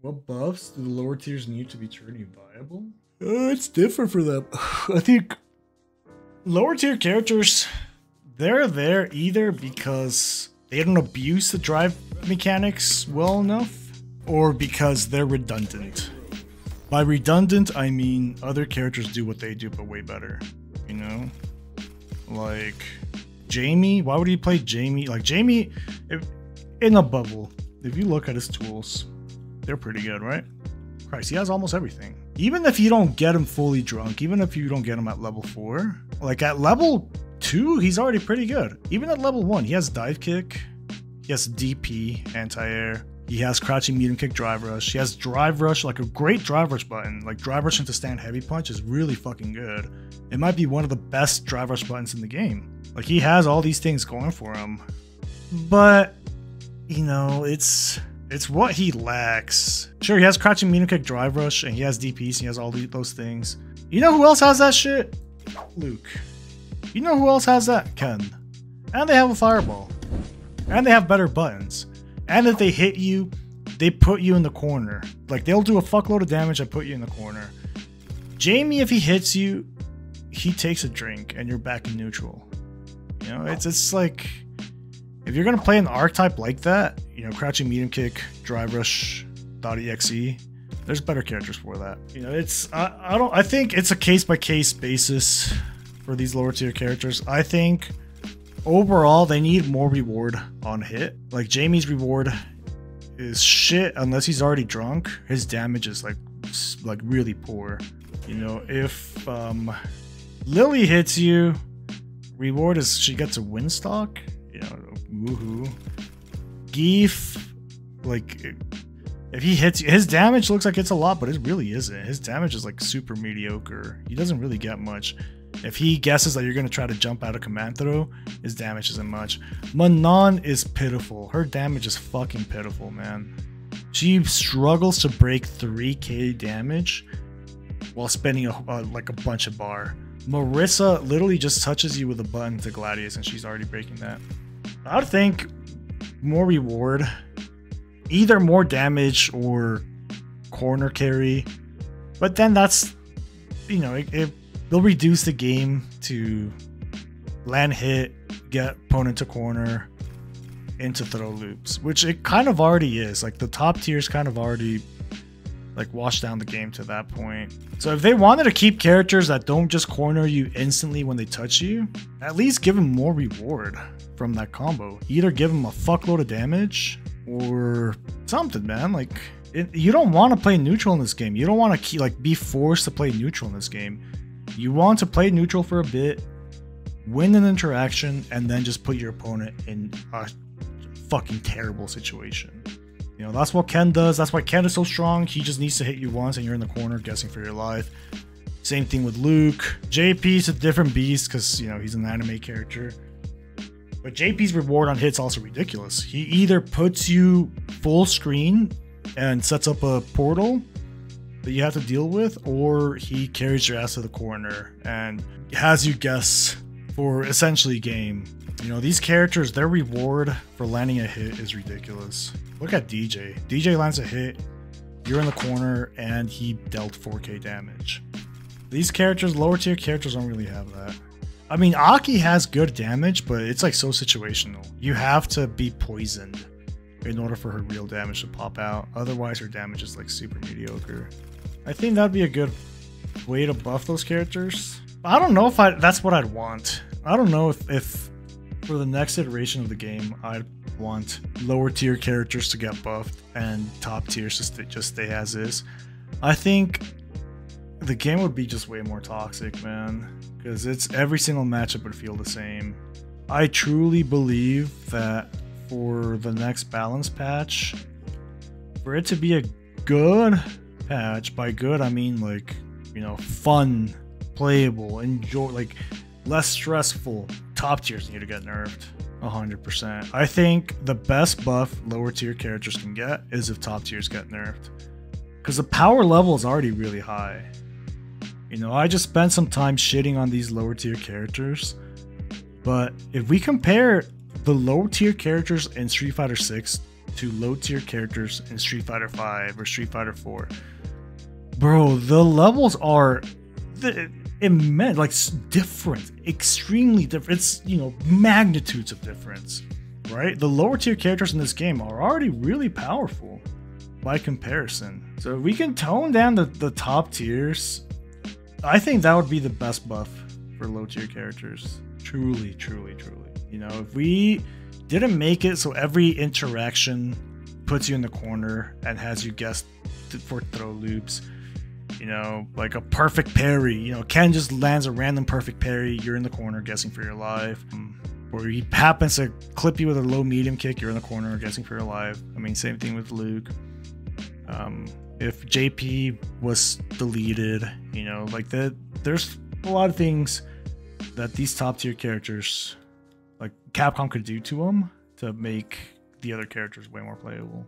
What buffs do the lower tiers need to be turning viable? It's different for them. I think lower tier characters, they're there either because they don't abuse the drive mechanics well enough, or because they're redundant. By redundant, I mean other characters do what they do but way better, you know? Like Jamie, why would he play Jamie? Like Jamie, in a bubble, if you look at his tools, they're pretty good, right? Christ, he has almost everything. Even if you don't get him fully drunk, even if you don't get him at level 4, like at level 2, he's already pretty good. Even at level 1, he has dive kick, he has DP, anti-air, he has crouching medium kick, drive rush, he has drive rush, like a great drive rush button. Like drive rush into stand heavy punch is really fucking good. It might be one of the best drive rush buttons in the game. Like he has all these things going for him, but you know, it's what he lacks. Sure, he has crouching medium kick, drive rush, and he has DPs, he has all those things. You know who else has that shit? Luke. You know who else has that? Ken. And they have a fireball. And they have better buttons. And if they hit you, they put you in the corner. Like, they'll do a fuckload of damage and put you in the corner. Jamie, if he hits you, he takes a drink and you're back in neutral. You know, it's like, if you're gonna play an archetype like that, you know, crouching medium kick, drive rush, .exe, there's better characters for that. You know, it's I think it's a case by case basis for these lower tier characters. I think overall they need more reward on hit. Like Jamie's reward is shit unless he's already drunk. His damage is like really poor. You know, if Lily hits you, reward is she gets a win stock. You know, woohoo. Geef, like if he hits you, his damage looks like it's a lot, but it really isn't. His damage is like super mediocre. He doesn't really get much. If he guesses that you're going to try to jump out of command throw, his damage isn't much. Manon is pitiful. Her damage is fucking pitiful, man. She struggles to break 3k damage while spending like a bunch of bar. Marissa literally just touches you with a button to Gladius and she's already breaking that. I would think more reward, either more damage or corner carry, but then that's, you know, they'll reduce the game to land hit, get opponent to corner, into throw loops, which it kind of already is. Like the top tiers kind of already like wash down the game to that point. So if they wanted to keep characters that don't just corner you instantly when they touch you, at least give them more reward from that combo. Either give them a fuckload of damage or something, man. Like you don't want to play neutral in this game. You don't want to be forced to play neutral in this game. You want to play neutral for a bit, win an interaction, and then just put your opponent in a fucking terrible situation. You know, that's what Ken does. That's why Ken is so strong. He just needs to hit you once and you're in the corner guessing for your life. Same thing with Luke. JP's a different beast because, you know, he's an anime character. But JP's reward on hit's also ridiculous. He either puts you full screen and sets up a portal that you have to deal with, or he carries your ass to the corner and has you guess for essentially game. You know, these characters, their reward for landing a hit is ridiculous. Look at DJ. DJ lands a hit, you're in the corner, and he dealt 4k damage. These characters, lower tier characters, don't really have that. I mean, Aki has good damage, but it's like so situational. You have to be poisoned in order for her real damage to pop out. Otherwise, her damage is like super mediocre. I think that'd be a good way to buff those characters. I don't know if that's what I'd want. I don't know if for the next iteration of the game, I'd want lower tier characters to get buffed and top tiers to just stay as is. I think the game would be just way more toxic, man, because it's every single matchup would feel the same. I truly believe that for the next balance patch, for it to be a good patch, by good I mean like, you know, fun, playable, enjoy, like less stressful, top tiers need to get nerfed 100%. I think the best buff lower tier characters can get is if top tiers get nerfed, because the power level is already really high. You know, I just spent some time shitting on these lower tier characters, but if we compare the low tier characters in Street Fighter 6 to low tier characters in Street Fighter 5 or Street Fighter 4. Bro, the levels are immense, like different, extremely different. It's, you know, magnitudes of difference, right? The lower tier characters in this game are already really powerful by comparison. So if we can tone down the top tiers, I think that would be the best buff for low tier characters. Truly, truly, truly. You know, if we didn't make it so every interaction puts you in the corner and has you guess for throw loops, you know, like a perfect parry, you know, Ken just lands a random perfect parry, you're in the corner guessing for your life. Or he happens to clip you with a low medium kick, you're in the corner guessing for your life. I mean, same thing with Luke. If JP was deleted, you know, like that, there's a lot of things that these top tier characters, like Capcom, could do to them to make the other characters way more playable.